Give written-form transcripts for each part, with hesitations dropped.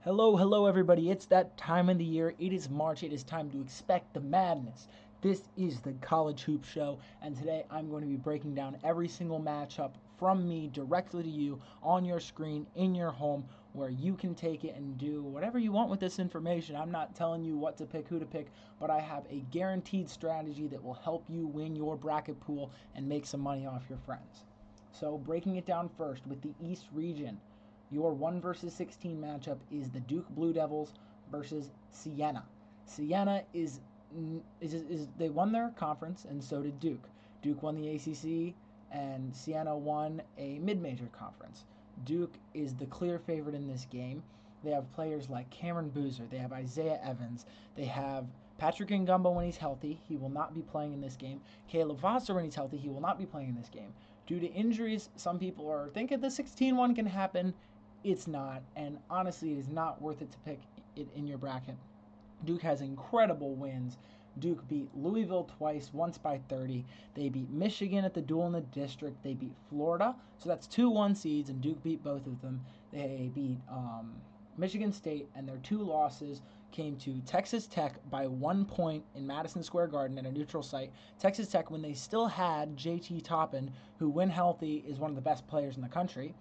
Hello, everybody. It's that time of the year. It is March. It is time to expect the madness. This is the College Hoop Show, and today I'm going to be breaking down every single matchup from me directly to you on your screen in your home where you can take it and do whatever you want with this information. I'm not telling you what to pick, who to pick, but I have a guaranteed strategy that will help you win your bracket pool and make some money off your friends. So, breaking it down first with the East region. Your 1 versus 16 matchup is the Duke Blue Devils versus Siena. Siena is they won their conference, and so did Duke. Duke won the ACC, and Siena won a mid-major conference. Duke is the clear favorite in this game. They have players like Cameron Boozer. They have Isaiah Evans. They have Patrick Ngumba when he's healthy. He will not be playing in this game. Caleb Foster when he's healthy. He will not be playing in this game. Due to injuries, some people are thinking the 16-1 can happen. It's not, and honestly, it is not worth it to pick it in your bracket. Duke has incredible wins. Duke beat Louisville twice, once by 30. They beat Michigan at the duel in the district. They beat Florida, so that's 2 1 seeds, and Duke beat both of them. They beat Michigan State, and their 2 losses came to Texas Tech by 1 point in Madison Square Garden at a neutral site. Texas Tech, when they still had JT Toppin, who, when healthy, is one of the best players in the country.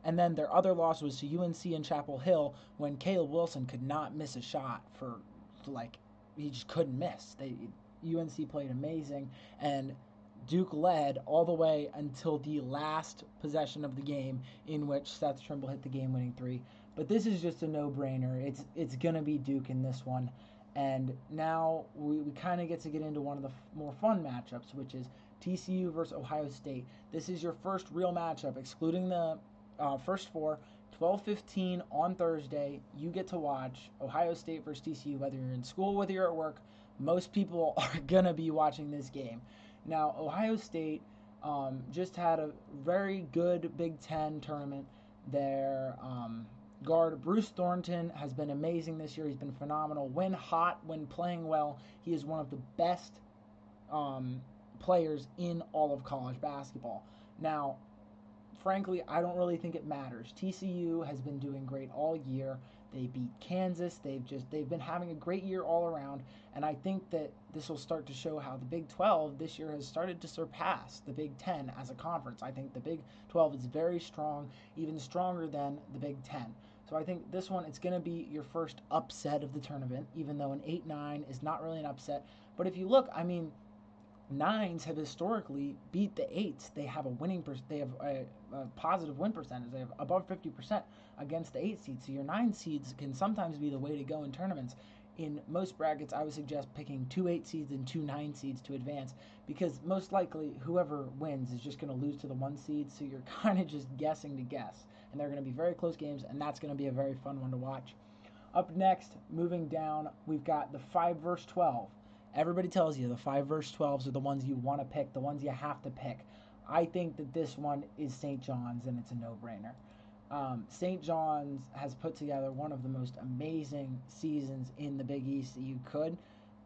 And then their other loss was to UNC in Chapel Hill when Caleb Wilson could not miss a shot for, like, he just couldn't miss. UNC played amazing, and Duke led all the way until the last possession of the game, in which Seth Trimble hit the game-winning three. But this is just a no-brainer. It's gonna be Duke in this one. And now we kind of get into one of the more fun matchups, which is TCU versus Ohio State. This is your first real matchup, excluding the first four. 12:15 on Thursday, you get to watch Ohio State versus TCU, whether you're in school, whether you're at work. Most people are going to be watching this game. Now, Ohio State just had a very good Big Ten tournament. Their guard, Bruce Thornton, has been amazing this year. He's been phenomenal. When hot, when playing well, he is one of the best players in all of college basketball. Now, frankly, I don't really think it matters. TCU has been doing great all year. They beat Kansas. They've been having a great year all around, and I think that this will start to show how the Big 12 this year has started to surpass the Big 10 as a conference. I think the Big 12 is very strong, even stronger than the Big 10. So I think this one, it's going to be your first upset of the tournament, even though an 8-9 is not really an upset. But if you look, I mean, nines have historically beat the eights. They have they have a positive win percentage. They have above 50% against the 8 seeds. So your 9 seeds can sometimes be the way to go in tournaments. In most brackets, I would suggest picking 2 8 seeds and 2 9 seeds to advance, because most likely whoever wins is just going to lose to the 1 seed. So you're kind of just guessing to guess, and they're going to be very close games, and that's going to be a very fun one to watch. Up next, moving down, we've got the 5 versus 12. Everybody tells you the 5 versus 12s are the ones you want to pick, the ones you have to pick. I think that this one is St. John's, and it's a no-brainer. St. John's has put together one of the most amazing seasons in the Big East that you could,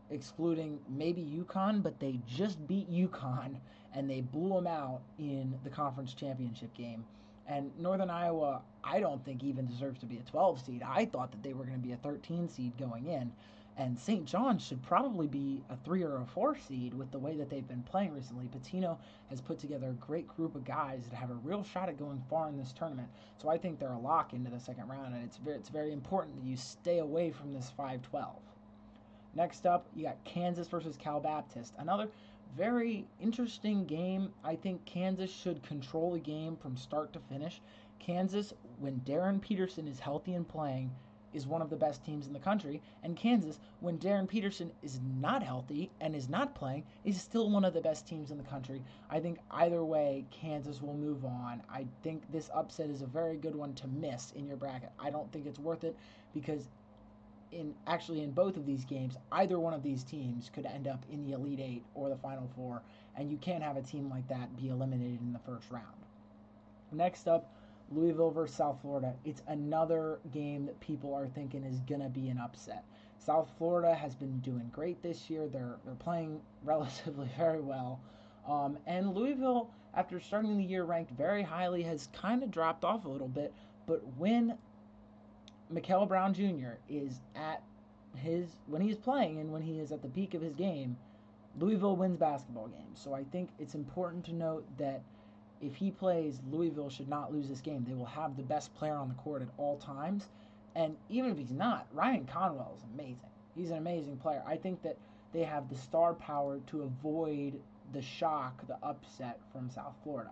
excluding maybe UConn, but they just beat UConn, and they blew them out in the conference championship game. And Northern Iowa, I don't think even deserves to be a 12 seed. I thought that they were going to be a 13 seed going in. And St. John's should probably be a 3 or a 4 seed with the way that they've been playing recently. Pitino has put together a great group of guys that have a real shot at going far in this tournament. So I think they're a lock into the second round, and it's very important that you stay away from this 5-12. Next up, you got Kansas versus Cal Baptist. Another very interesting game. I think Kansas should control the game from start to finish. Kansas, when Darren Peterson is healthy and playing, is one of the best teams in the country, and Kansas, when Darren Peterson is not healthy and is not playing, is still one of the best teams in the country. I think either way, Kansas will move on. I think this upset is a very good one to miss in your bracket. I don't think it's worth it, because in both of these games, either one of these teams could end up in the Elite Eight or the Final Four, and you can't have a team like that be eliminated in the first round. Next up, Louisville versus South Florida. It's another game that people are thinking is going to be an upset. South Florida has been doing great this year. They're playing relatively very well. And Louisville, after starting the year ranked very highly, has kind of dropped off a little bit. But when Mikael Brown Jr. is at when he's playing and when he is at the peak of his game, Louisville wins basketball games. So I think it's important to note that if he plays, Louisville should not lose this game. They will have the best player on the court at all times. And even if he's not, Ryan Conwell is amazing. He's an amazing player. I think that they have the star power to avoid the shock, the upset from South Florida.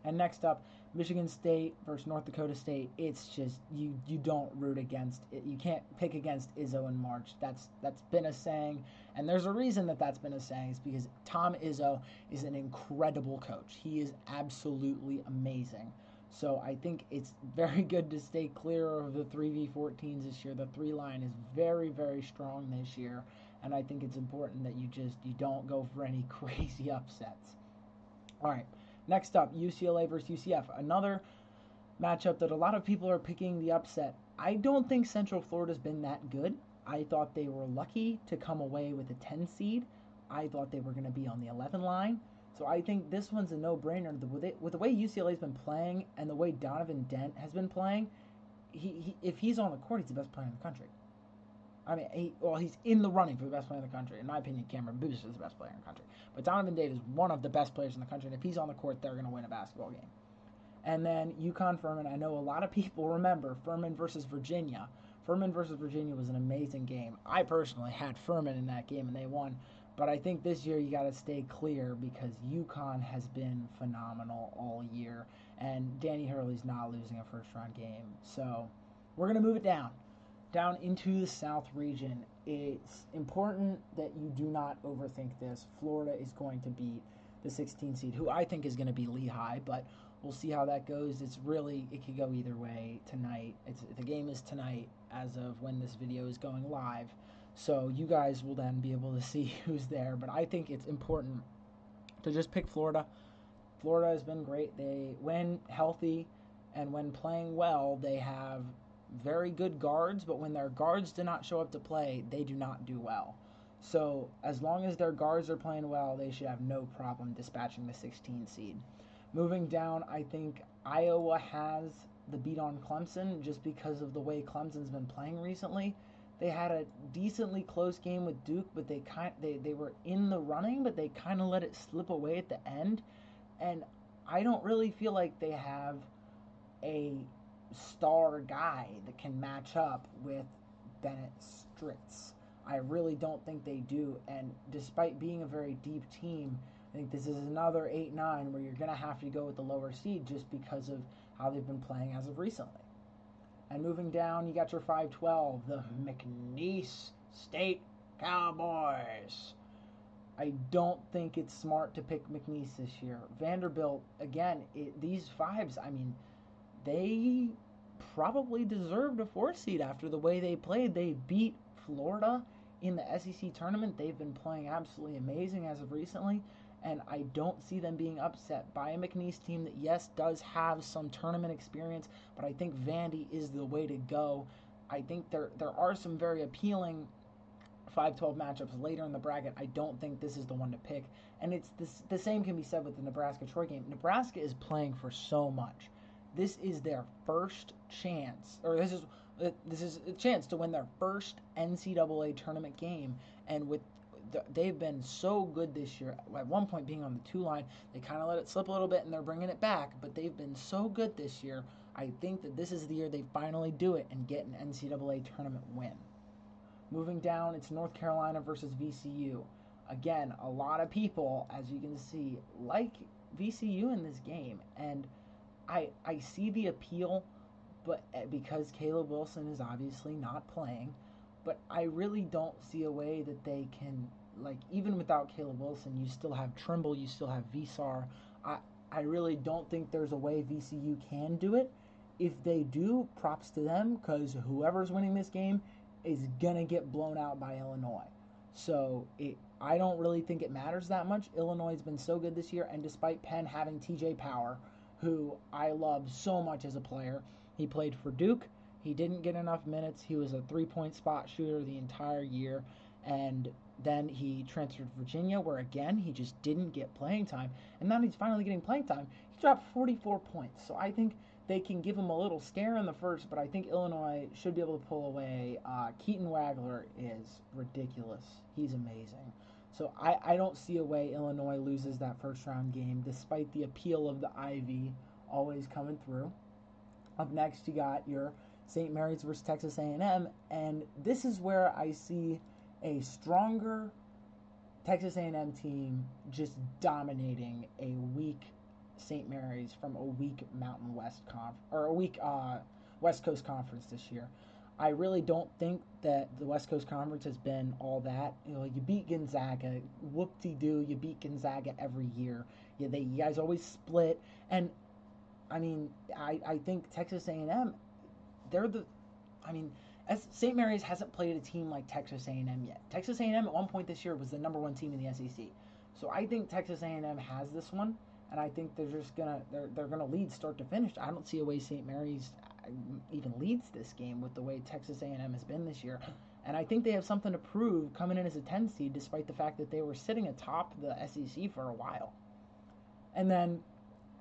And next up, Michigan State versus North Dakota State. It's just you don't root against it. You can't pick against Izzo and March. That's been a saying, and there's a reason that that's been a saying. It's because Tom Izzo is an incredible coach. He is absolutely amazing. So I think it's very good to stay clear of the 3v14s this year. The 3 line is very, very strong this year, and I think it's important that you don't go for any crazy upsets. All right. Next up, UCLA versus UCF. Another matchup that a lot of people are picking the upset. I don't think Central Florida's been that good. I thought they were lucky to come away with a 10 seed. I thought they were going to be on the 11 line. So I think this one's a no-brainer. With the way UCLA's been playing and the way Donovan Dent has been playing, if he's on the court, he's the best player in the country. I mean, he's in the running for the best player in the country. In my opinion, Cameron Booth is the best player in the country. But Donovan Date is one of the best players in the country, and if he's on the court, they're going to win a basketball game. And then UConn Furman. I know a lot of people remember Furman versus Virginia. Furman versus Virginia was an amazing game. I personally had Furman in that game, and they won. But I think this year you got to stay clear because UConn has been phenomenal all year, and Danny Hurley's not losing a first-round game. So we're going to move it down into the South region. It's important that you do not overthink this. Florida is going to beat the 16 seed, who I think is going to be Lehigh, but we'll see how that goes. It could go either way tonight. The game is tonight as of when this video is going live, so you guys will then be able to see who's there. But I think it's important to just pick Florida. Florida has been great. When healthy and when playing well, they have very good guards, but when their guards do not show up to play, they do not do well. So as long as their guards are playing well, they should have no problem dispatching the 16 seed. Moving down, I think Iowa has the beat on Clemson just because of the way Clemson's been playing recently. They had a decently close game with Duke, but they were in the running, but they kind of let it slip away at the end. And I don't really feel like they have a star guy that can match up with Bennett Stritz. I really don't think they do, and despite being a very deep team, I think this is another 8-9 where you're going to have to go with the lower seed just because of how they've been playing as of recently. And moving down, you got your 5-12, the McNeese State Cowboys. I don't think it's smart to pick McNeese this year. Vanderbilt, again, these fives, I mean, they probably deserved a 4 seed after the way they played. They beat Florida in the SEC tournament. They've been playing absolutely amazing as of recently, and I don't see them being upset by a McNeese team that, yes, does have some tournament experience, but I think Vandy is the way to go. I think there are some very appealing 5-12 matchups later in the bracket. I don't think this is the one to pick, and the same can be said with the Nebraska-Troy game. Nebraska is playing for so much. This is their first chance, or this is a chance to win their first NCAA tournament game, and they've been so good this year. At one point being on the 2 line, they kind of let it slip a little bit, and they're bringing it back, but they've been so good this year. I think that this is the year they finally do it and get an NCAA tournament win. Moving down, it's North Carolina versus VCU. Again, a lot of people, as you can see, like VCU in this game, and I see the appeal, but because Caleb Wilson is obviously not playing, but I really don't see a way that they can, like, even without Caleb Wilson, you still have Trimble, you still have Visar. I really don't think there's a way VCU can do it. If they do, props to them, because whoever's winning this game is going to get blown out by Illinois. So I don't really think it matters that much. Illinois has been so good this year, and despite Penn having TJ Power, who I love so much as a player, he played for Duke. He didn't get enough minutes. He was a 3-point spot shooter the entire year, and then he transferred to Virginia, where again he just didn't get playing time, and now he's finally getting playing time. He dropped 44 points. So I think they can give them a little scare in the first, but I think Illinois should be able to pull away. Keaton Wagler is ridiculous. He's amazing. So I don't see a way Illinois loses that first round game, despite the appeal of the Ivy always coming through. Up next, you got your St. Mary's versus Texas A&M, and this is where I see a stronger Texas A&M team just dominating a weak St. Mary's from a weak Mountain West or a weak West Coast Conference this year. I really don't think that the West Coast Conference has been all that. You beat Gonzaga, whoop-de-doo. You beat Gonzaga every year. You guys always split, and I mean, I think Texas A&M, they're the, I mean, St. Mary's hasn't played a team like Texas A&M yet. Texas A&M at one point this year was the number one team in the SEC. So I think Texas A&M has this one, and I think they're gonna lead start to finish. I don't see a way St. Mary's even leads this game with the way Texas A&M has been this year. And I think they have something to prove coming in as a 10 seed, despite the fact that they were sitting atop the SEC for a while. And then,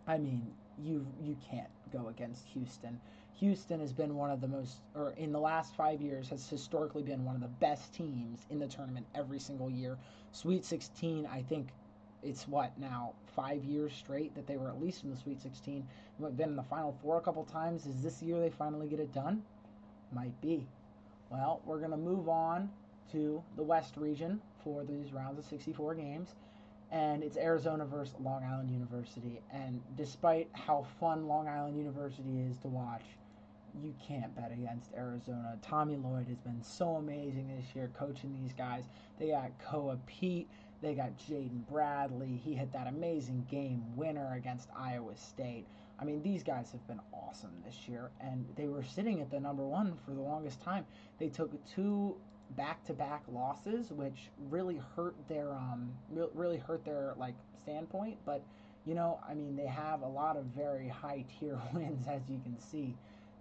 I mean, you can't go against Houston. Houston has been one of the most, or in the last 5 years, has historically been one of the best teams in the tournament every single year. Sweet 16, I think it's what now, 5 years straight that they were at least in the Sweet 16. Been in the Final Four a couple times. Is this year they finally get it done? Might be. Well, we're going to move on to the West region for these rounds of 64 games. And it's Arizona versus Long Island University. And despite how fun Long Island University is to watch, you can't bet against Arizona. Tommy Lloyd has been so amazing this year coaching these guys. They got Koa Pete. They got Jaden Bradley. He hit that amazing game winner against Iowa State. I mean, these guys have been awesome this year. And they were sitting at the number one for the longest time. They took 2 back-to-back losses, which really hurt their like standpoint. But I mean, they have a lot of very high tier wins, as you can see.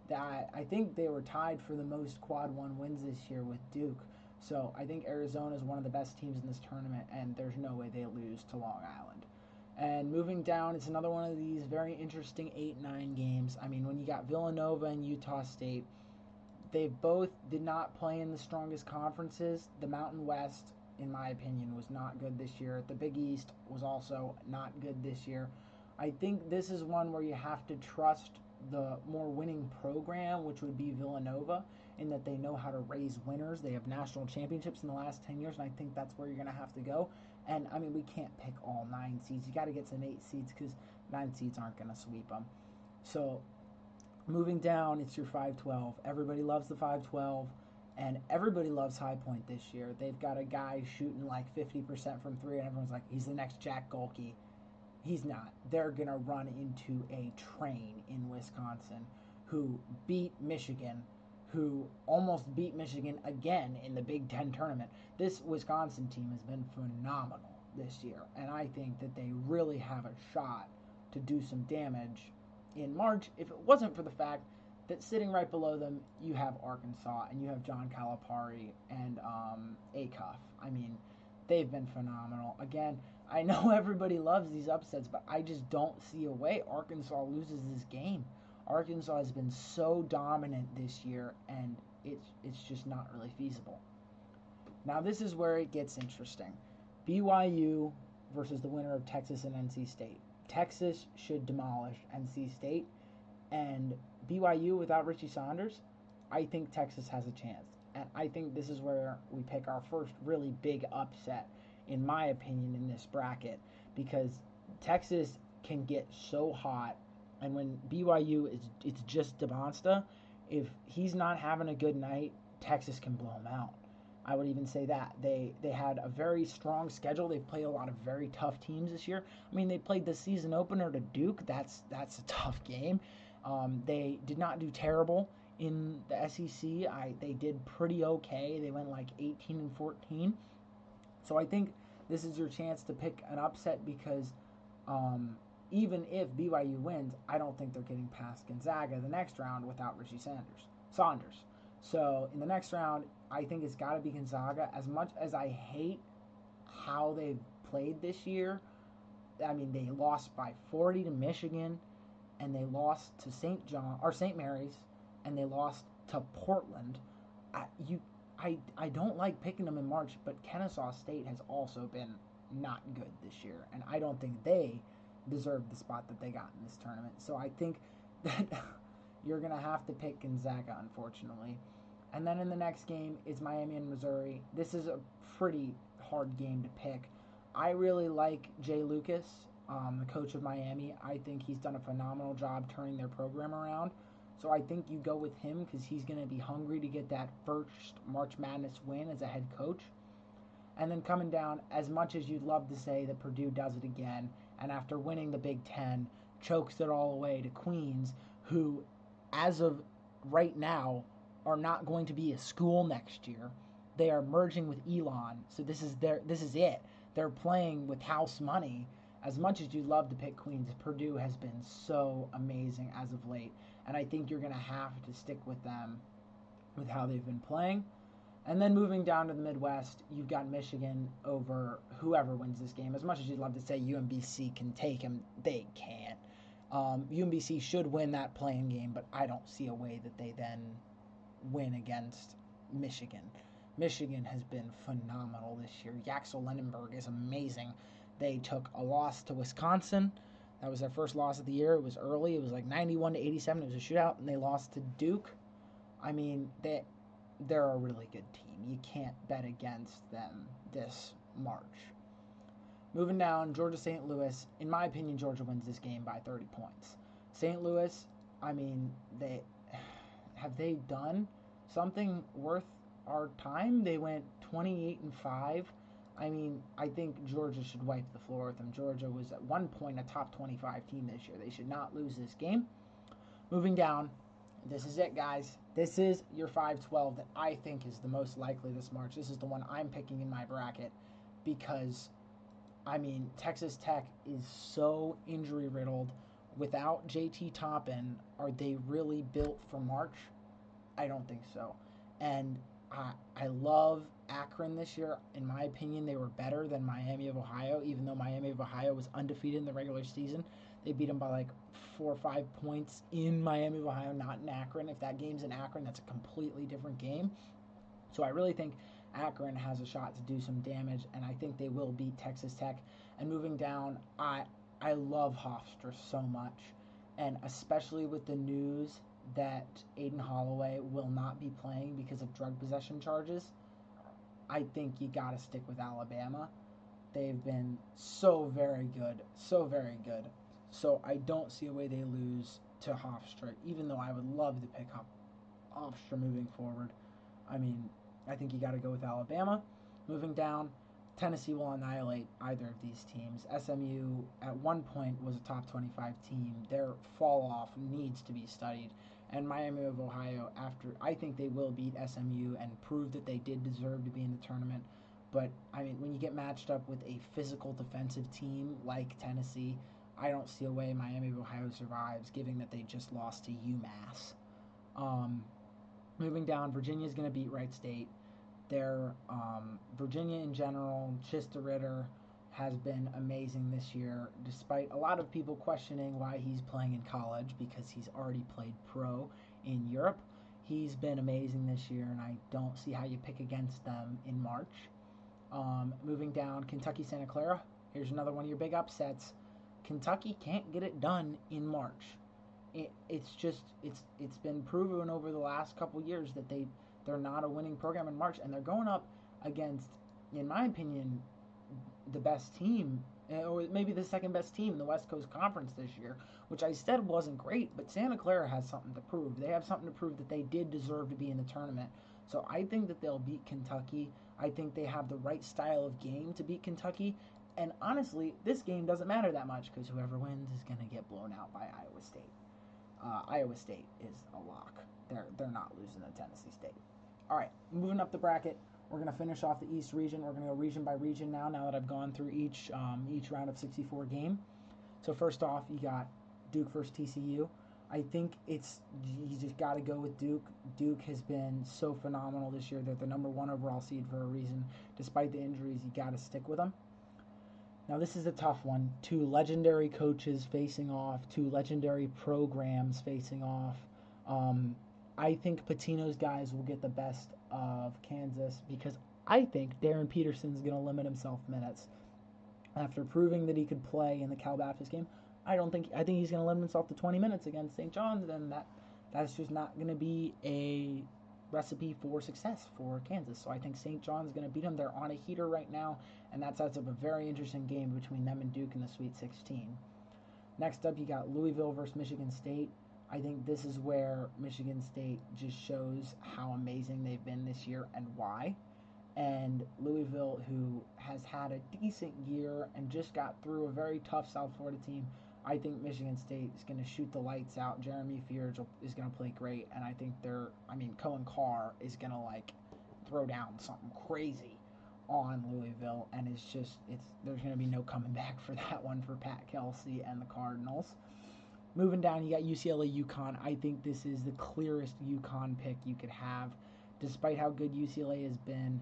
That I think they were tied for the most quad 1 wins this year with Duke. So I think Arizona is one of the best teams in this tournament, and there's no way they lose to Long Island. And moving down, it's another one of these very interesting 8-9 games. I mean, when you got Villanova and Utah State, they both did not play in the strongest conferences. The Mountain West, in my opinion, was not good this year. The Big East was also not good this year. I think this is one where you have to trust the more winning program, which would be Villanova, in that they know how to raise winners. They have national championships in the last 10 years, and I think that's where you're going to have to go. And, I mean, we can't pick all 9 seeds. You got to get some 8 seeds because 9 seeds aren't going to sweep them. So, moving down, it's your 5-12. Everybody loves the 5-12, and everybody loves High Point this year. They've got a guy shooting like 50% from 3, and everyone's like, he's the next Jack Golke. He's not. They're going to run into a train in Wisconsin who beat Michigan, who almost beat Michigan again in the Big Ten tournament. This Wisconsin team has been phenomenal this year, and I think that they really have a shot to do some damage in March if it wasn't for the fact that sitting right below them, you have Arkansas, and you have John Calipari and Acuff. I mean, they've been phenomenal. Again, I know everybody loves these upsets, but I just don't see a way Arkansas loses this game. Arkansas has been so dominant this year, and it's just not really feasible. Now, this is where it gets interesting. BYU versus the winner of Texas and NC State. Texas should demolish NC State, and BYU without Richie Saunders, I think Texas has a chance. And I think this is where we pick our first really big upset, in my opinion, in this bracket, because Texas can get so hot, and when BYU it's just DeMonsta, if he's not having a good night, Texas can blow him out. I would even say that. They had a very strong schedule. They've played a lot of very tough teams this year. I mean, they played the season opener to Duke. That's a tough game. They did not do terrible in the SEC. They did pretty okay. They went like 18-14. So I think this is your chance to pick an upset because even if BYU wins, I don't think they're getting past Gonzaga the next round without Richie Saunders. So in the next round, I think it's got to be Gonzaga. As much as I hate how they've played this year, I mean, they lost by 40 to Michigan. and they lost to St. Mary's, and they lost to Portland. I, you, I don't like picking them in March, but Kennesaw State has also been not good this year, and I don't think they deserve the spot that they got in this tournament. So I think that you're gonna have to pick Gonzaga, unfortunately. And then in the next game is Miami and Missouri. This is a pretty hard game to pick. I really like Jay Lucas, the coach of Miami. I think he's done a phenomenal job turning their program around. So I think you go with him because he's going to be hungry to get that first March Madness win as a head coach. And then coming down, as much as you'd love to say that Purdue does it again, and after winning the Big Ten, chokes it all away to Queens, who, as of right now, are not going to be a school next year. They are merging with Elon, so this is it. They're playing with house money. As much as you'd love to pick Queens, Purdue has been so amazing as of late, and I think you're going to have to stick with them with how they've been playing. And then moving down to the Midwest, you've got Michigan over whoever wins this game. As much as you'd love to say UMBC can take them, they can't. UMBC should win that playing game, but I don't see a way that they then win against Michigan. Michigan has been phenomenal this year. Yaxel Lenenberg is amazing. They took a loss to Wisconsin. That was their first loss of the year. It was early. It was like 91-87. It was a shootout, and they lost to Duke. I mean, they're a really good team. You can't bet against them this March. Moving down, Georgia St. Louis. In my opinion, Georgia wins this game by 30 points. St. Louis, I mean, have they done something worth our time? They went 28-5. I mean, I think Georgia should wipe the floor with them. Georgia was at one point a top 25 team this year. They should not lose this game. Moving down, this is it, guys. This is your 5-12 that I think is the most likely this March. This is the one I'm picking in my bracket because, I mean, Texas Tech is so injury-riddled. Without JT Toppin, are they really built for March? I don't think so. And I love Akron this year. In my opinion, they were better than Miami of Ohio, even though Miami of Ohio was undefeated in the regular season. They beat them by like 4 or 5 points in Miami of Ohio, not in Akron. If that game's in Akron, that's a completely different game. So I really think Akron has a shot to do some damage, and I think they will beat Texas Tech. And moving down, I love Hofstra so much, and especially with the news that Aiden Holloway will not be playing because of drug possession charges, I think you got to stick with Alabama. They've been so very good, so very good. So I don't see a way they lose to Hofstra, even though I would love to pick up Hofstra moving forward. I mean, I think you got to go with Alabama. Moving down, Tennessee will annihilate either of these teams. SMU at one point was a top 25 team. Their fall off needs to be studied. And Miami of Ohio, I think they will beat SMU and prove that they did deserve to be in the tournament. But, I mean, when you get matched up with a physical defensive team like Tennessee, I don't see a way Miami of Ohio survives, given that they just lost to UMass. Moving down, Virginia's going to beat Wright State. Virginia in general, Chista Ritter has been amazing this year, despite a lot of people questioning why he's playing in college because he's already played pro in Europe. He's been amazing this year, and I don't see how you pick against them in March. Moving down, Kentucky Santa Clara. Here's another one of your big upsets. Kentucky can't get it done in March. It's been proven over the last couple years that they're not a winning program in March, and they're going up against, in my opinion, the best team, or maybe the second best team in the West Coast Conference this year, which I said wasn't great, but Santa Clara has something to prove. They have something to prove that they did deserve to be in the tournament. So I think that they'll beat Kentucky. I think they have the right style of game to beat Kentucky. And honestly, this game doesn't matter that much because whoever wins is going to get blown out by Iowa State. Iowa State is a lock. They're not losing to Tennessee State. All right, moving up the bracket. We're going to finish off the East region. We're going to go region by region now that I've gone through each round of 64 game. So first off, you got Duke versus TCU. I think you just got to go with Duke. Duke has been so phenomenal this year. They're the number 1 overall seed for a reason. Despite the injuries, you got to stick with them. Now, this is a tough one. Two legendary coaches facing off, two legendary programs facing off. Um, I think Patino's guys will get the best of Kansas because I think Darren Peterson's going to limit himself minutes. After proving that he could play in the Cal Baptist game, I think he's going to limit himself to 20 minutes against St. John's, and that's just not going to be a recipe for success for Kansas. So I think St. John's going to beat them. They're on a heater right now, and that sets up a very interesting game between them and Duke in the Sweet 16. Next up, you got Louisville versus Michigan State. I think this is where Michigan State just shows how amazing they've been this year and why. And Louisville, who has had a decent year and just got through a very tough South Florida team, I think Michigan State is going to shoot the lights out. Jeremy Fears is going to play great, and I think Cohen Carr is going to throw down something crazy on Louisville, and there's going to be no coming back for that one for Pat Kelsey and the Cardinals. Moving down, you got UCLA UConn. I think this is the clearest UConn pick you could have, despite how good UCLA has been.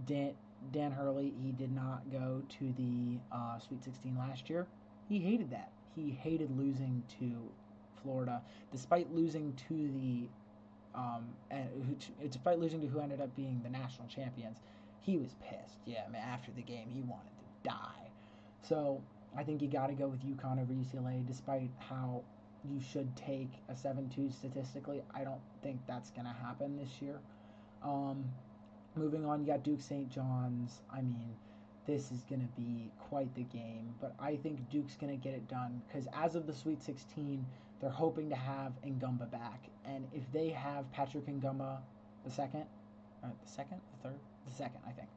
Dan Hurley, he did not go to the Sweet 16 last year. He hated that. He hated losing to Florida, despite losing to despite losing to who ended up being the national champions. He was pissed. Yeah, I mean, after the game, he wanted to die. So I think you got to go with UConn over UCLA, despite how you should take a 7-2 statistically. I don't think that's going to happen this year. Moving on, you got Duke St. John's. I mean, this is going to be quite the game, but I think Duke's going to get it done because as of the Sweet 16, they're hoping to have Ngumba back. And if they have Patrick Ngumba the second, I think.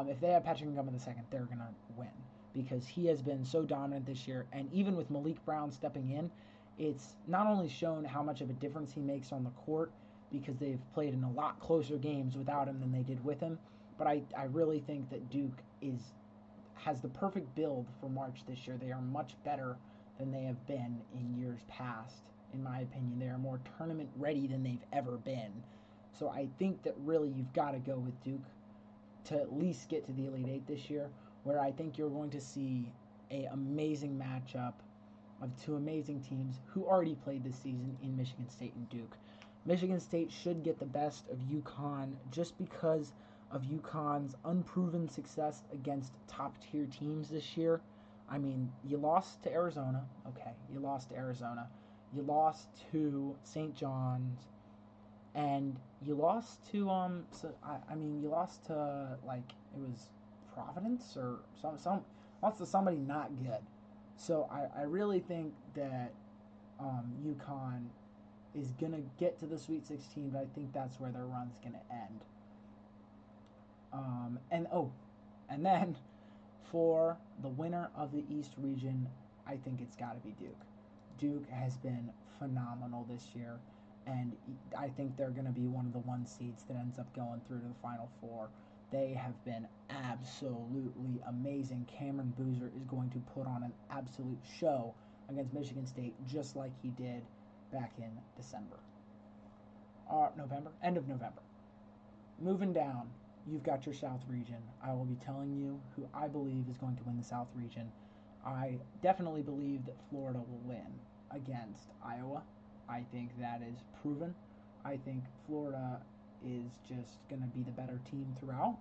If they have Patrick Ngumba the second, they're going to win because he has been so dominant this year. And even with Malik Brown stepping in, it's not only shown how much of a difference he makes on the court, because they've played in a lot closer games without him than they did with him. But I really think that Duke has the perfect build for March this year. They are much better than they have been in years past, in my opinion. They are more tournament ready than they've ever been. So I think that really you've got to go with Duke to at least get to the Elite Eight this year, where I think you're going to see an amazing matchup of two amazing teams who already played this season in Michigan State and Duke. Michigan State should get the best of UConn just because of UConn's unproven success against top-tier teams this year. I mean, you lost to Arizona. Okay, you lost to Arizona. You lost to St. John's. And you lost to, you lost to, it was Providence or lost to somebody not good. So I really think that UConn is going to get to the Sweet 16, but I think that's where their run's going to end. And then for the winner of the East region, I think it's got to be Duke. Duke has been phenomenal this year, and I think they're going to be one of the one seeds that ends up going through to the Final Four. They have been absolutely amazing. Cameron Boozer is going to put on an absolute show against Michigan State, just like he did back in end of November. Moving down, you've got your South region. I will be telling you who I believe is going to win the South region. I definitely believe that Florida will win against Iowa. I think that is proven. I think Florida is just going to be the better team throughout.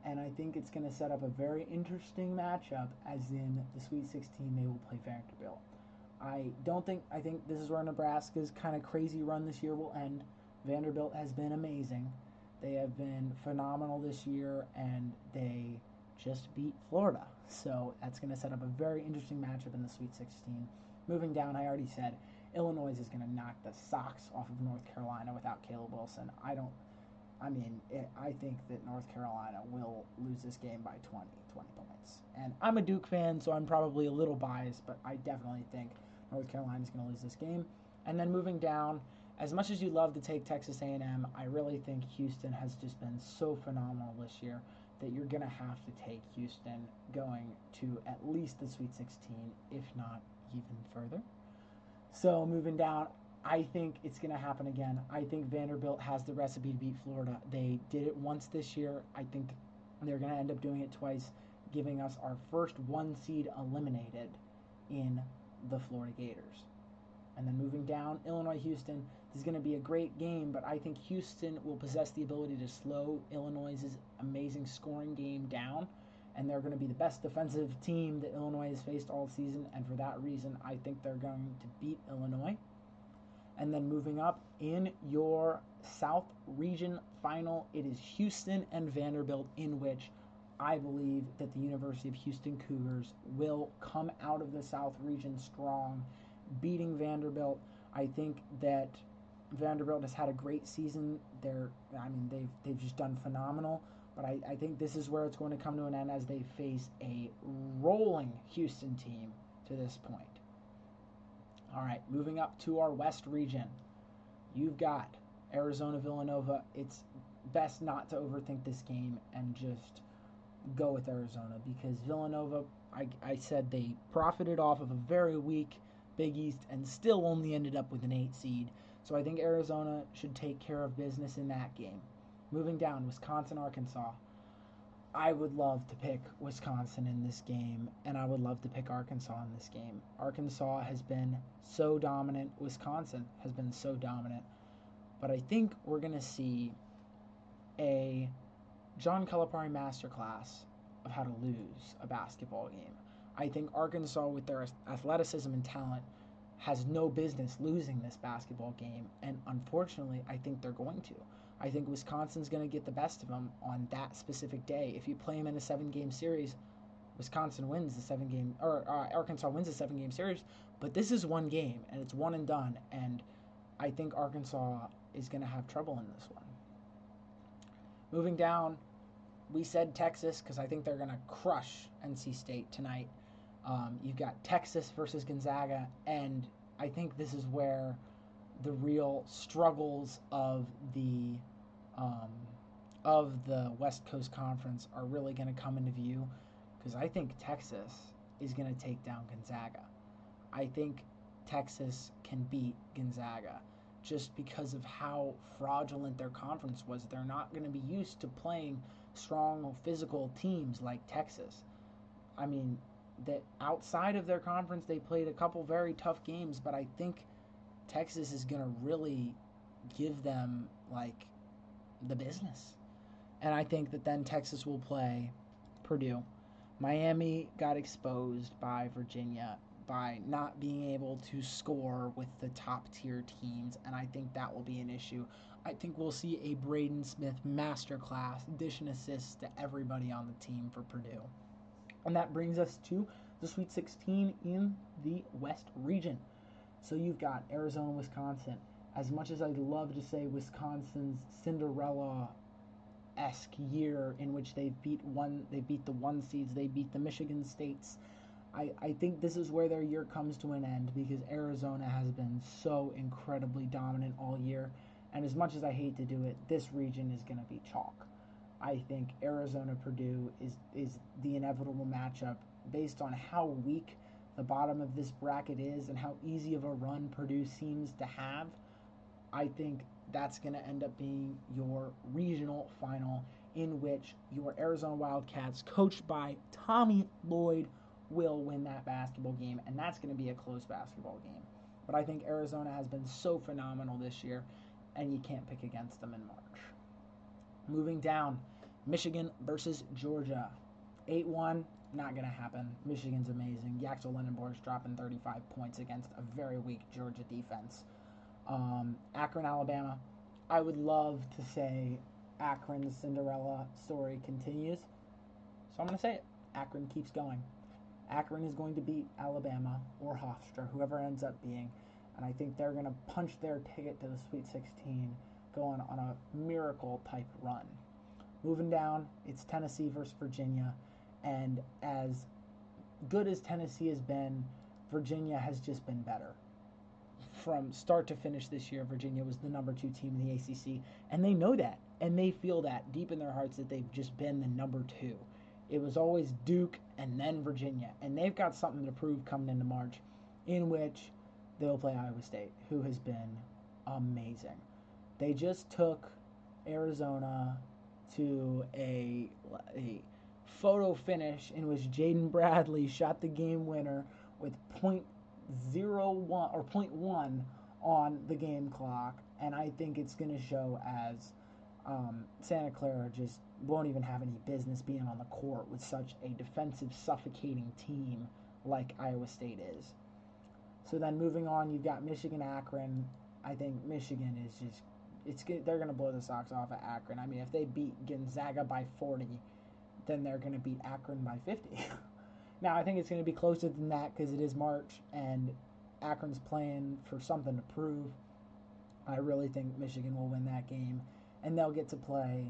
And I think it's going to set up a very interesting matchup, as in the Sweet 16, they will play Vanderbilt. I think this is where Nebraska's kind of crazy run this year will end. Vanderbilt has been amazing. They have been phenomenal this year, and they just beat Florida. So that's going to set up a very interesting matchup in the Sweet 16. Moving down, I already said, Illinois is going to knock the socks off of North Carolina without Caleb Wilson. I think that North Carolina will lose this game by 20 points. And I'm a Duke fan, so I'm probably a little biased, but I definitely think North Carolina is going to lose this game. And then moving down, as much as you love to take Texas A&M, I really think Houston has just been so phenomenal this year that you're going to have to take Houston going to at least the Sweet 16, if not even further. So moving down, I think it's going to happen again. I think Vanderbilt has the recipe to beat Florida. They did it once this year. I think they're going to end up doing it twice. giving us our first one seed eliminated in the Florida Gators. And then moving down, Illinois-Houston. This is going to be a great game, but I think Houston will possess the ability to slow Illinois' amazing scoring game down, and they're going to be the best defensive team that Illinois has faced all season, and for that reason, I think they're going to beat Illinois. And then moving up in your South Region final, it is Houston and Vanderbilt, in which I believe that the University of Houston Cougars will come out of the South Region strong, beating Vanderbilt. I think that Vanderbilt has had a great season. They've just done phenomenal. But I think this is where it's going to come to an end as they face a rolling Houston team to this point. All right, moving up to our West region. You've got Arizona-Villanova. It's best not to overthink this game and just go with Arizona, because Villanova, I said they profited off of a very weak Big East and still only ended up with an 8 seed. So I think Arizona should take care of business in that game. Moving down, Wisconsin-Arkansas. I would love to pick Wisconsin in this game, and I would love to pick Arkansas in this game. Arkansas has been so dominant. Wisconsin has been so dominant. But I think we're going to see a John Calipari masterclass of how to lose a basketball game. I think Arkansas, with their athleticism and talent, has no business losing this basketball game, and unfortunately, I think they're going to. I think Wisconsin's going to get the best of them on that specific day. If you play them in a 7-game series, Arkansas wins the 7-game series, but this is one game, and it's one and done, and I think Arkansas is going to have trouble in this one. Moving down, we said Texas because I think they're going to crush NC State tonight. You've got Texas versus Gonzaga, and I think this is where the real struggles of the West Coast Conference are really going to come into view, because I think Texas is going to take down Gonzaga. I think Texas can beat Gonzaga just because of how fraudulent their conference was. They're not going to be used to playing strong physical teams like Texas. I mean, that outside of their conference, they played a couple very tough games, but I think Texas is going to really give them, like, the business. And I think that then Texas will play Purdue. Miami got exposed by Virginia by not being able to score with the top-tier teams, and I think that will be an issue. I think we'll see a Braden Smith masterclass, dishing assists to everybody on the team for Purdue. And that brings us to the Sweet 16 in the West region. So you've got Arizona, Wisconsin. As much as I'd love to say Wisconsin's Cinderella-esque year in which they beat the 1 seeds, they beat the Michigan States, I think this is where their year comes to an end, because Arizona has been so incredibly dominant all year. And as much as I hate to do it, this region is going to be chalk. I think Arizona-Purdue is the inevitable matchup based on how weak the bottom of this bracket is and how easy of a run Purdue seems to have. I think that's going to end up being your regional final, in which your Arizona Wildcats, coached by Tommy Lloyd, will win that basketball game, and that's going to be a close basketball game. But I think Arizona has been so phenomenal this year, and you can't pick against them in March. Moving down, Michigan versus Georgia. 8-1, not going to happen. Michigan's amazing. Yaxel Lenonborg's dropping 35 points against a very weak Georgia defense. Akron, Alabama. I would love to say Akron's Cinderella story continues, so I'm going to say it. Akron keeps going. Akron is going to beat Alabama or Hofstra, whoever ends up being, and I think they're going to punch their ticket to the Sweet 16, going on a miracle-type run. Moving down, it's Tennessee versus Virginia, and as good as Tennessee has been, Virginia has just been better. From start to finish this year, Virginia was the number 2 team in the ACC, and they know that, and they feel that deep in their hearts that they've just been the number 2. It was always Duke and then Virginia, and they've got something to prove coming into March, in which they'll play Iowa State, who has been amazing. They just took Arizona to a photo finish in which Jaden Bradley shot the game winner with .01 or .1 on the game clock, and I think it's going to show as Santa Clara just won't even have any business being on the court with such a defensive, suffocating team like Iowa State is. So then moving on, you've got Michigan Akron. I think Michigan is just they're going to blow the socks off at Akron. I mean, if they beat Gonzaga by 40, then they're going to beat Akron by 50. Now, I think it's going to be closer than that because it is March and Akron's playing for something to prove. I really think Michigan will win that game, and they'll get to play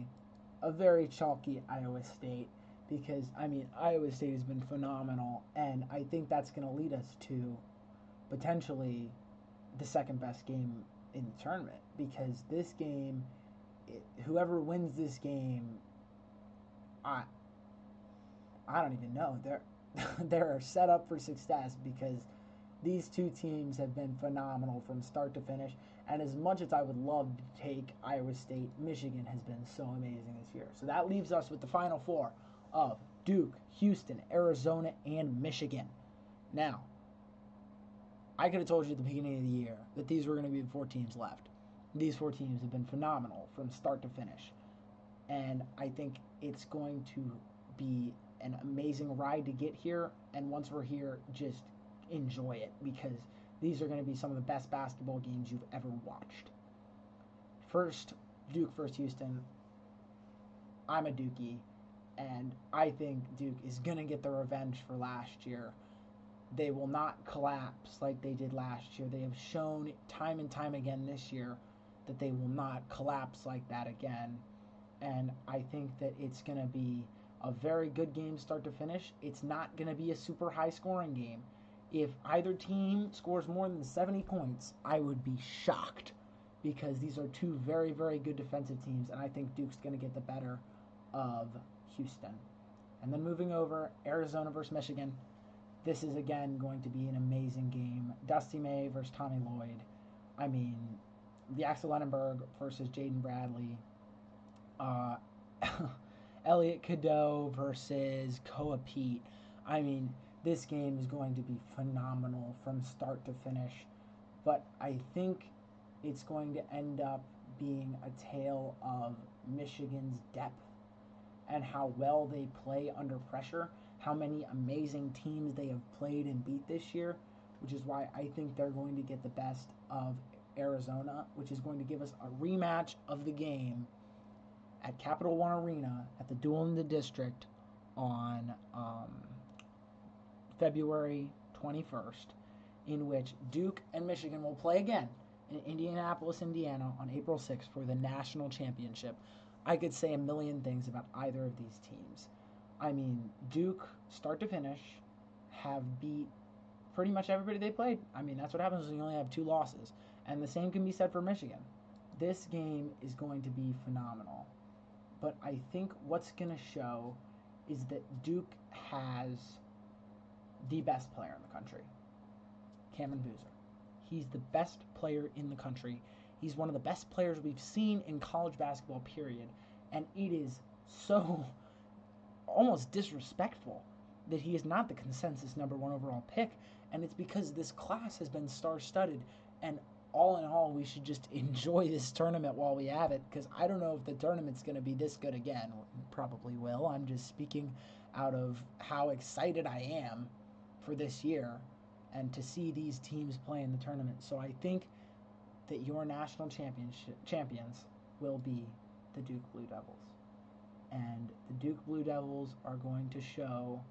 a very chalky Iowa State because, I mean, Iowa State has been phenomenal, and I think that's going to lead us to potentially the second best game in the tournament because this game, whoever wins this game, I don't even know. They're set up for success because these two teams have been phenomenal from start to finish. And as much as I would love to take Iowa State, Michigan has been so amazing this year. So that leaves us with the Final Four of Duke, Houston, Arizona, and Michigan. Now, I could have told you at the beginning of the year that these were going to be the 4 teams left. These 4 teams have been phenomenal from start to finish. And I think it's going to be an amazing ride to get here. And once we're here, just enjoy it because these are going to be some of the best basketball games you've ever watched. First, Duke versus Houston. I'm a Dookie, and I think Duke is going to get the revenge for last year. They will not collapse like they did last year. They have shown time and time again this year that they will not collapse like that again. And I think that it's going to be a very good game start to finish. It's not going to be a super high scoring game. If either team scores more than 70 points, I would be shocked because these are 2 very, very good defensive teams, and I think Duke's going to get the better of Houston. And then moving over, Arizona versus Michigan. This is, again, going to be an amazing game. Dusty May versus Tommy Lloyd. I mean, the Axel Lenenberg versus Jaden Bradley. Elliot Cadeau versus Koa Pete. I mean, this game is going to be phenomenal from start to finish. But I think it's going to end up being a tale of Michigan's depth and how well they play under pressure, how many amazing teams they have played and beat this year, which is why I think they're going to get the best of Arizona, which is going to give us a rematch of the game at Capital One Arena at the Duel in the District on February 21st, in which Duke and Michigan will play again in Indianapolis, Indiana on April 6th for the national championship. I could say a million things about either of these teams. I mean, Duke, start to finish, have beat pretty much everybody they played. I mean, that's what happens when you only have 2 losses. And the same can be said for Michigan. This game is going to be phenomenal. But I think what's going to show is that Duke has the best player in the country, Cameron Boozer. He's the best player in the country. He's one of the best players we've seen in college basketball, period. And it is so almost disrespectful that he is not the consensus number 1 overall pick. And it's because this class has been star-studded. And all in all, we should just enjoy this tournament while we have it, because I don't know if the tournament's going to be this good again. Probably will. I'm just speaking out of how excited I am for this year and to see these teams play in the tournament. So I think that your national champions will be the Duke Blue Devils. And the Duke Blue Devils are going to show,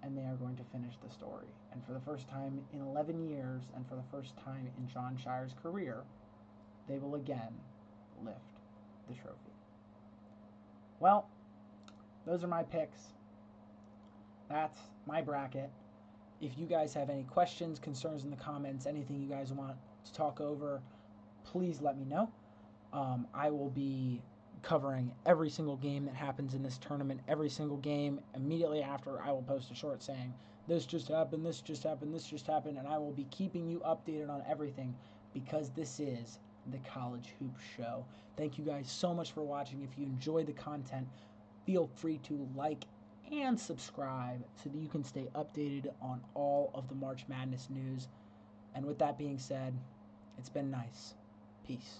and they are going to finish the story. And for the first time in 11 years, and for the first time in Jon Scheyer's career, they will again lift the trophy. Well, those are my picks. That's my bracket. If you guys have any questions, concerns in the comments, anything you guys want to talk over, please let me know. I will be covering every single game that happens in this tournament. Every single game, immediately after, I will post a short saying, this just happened, this just happened, this just happened, and I will be keeping you updated on everything because this is the College Hoop Show. Thank you guys so much for watching. If you enjoyed the content, feel free to like and subscribe so that you can stay updated on all of the March Madness news. And with that being said, it's been nice. Peace.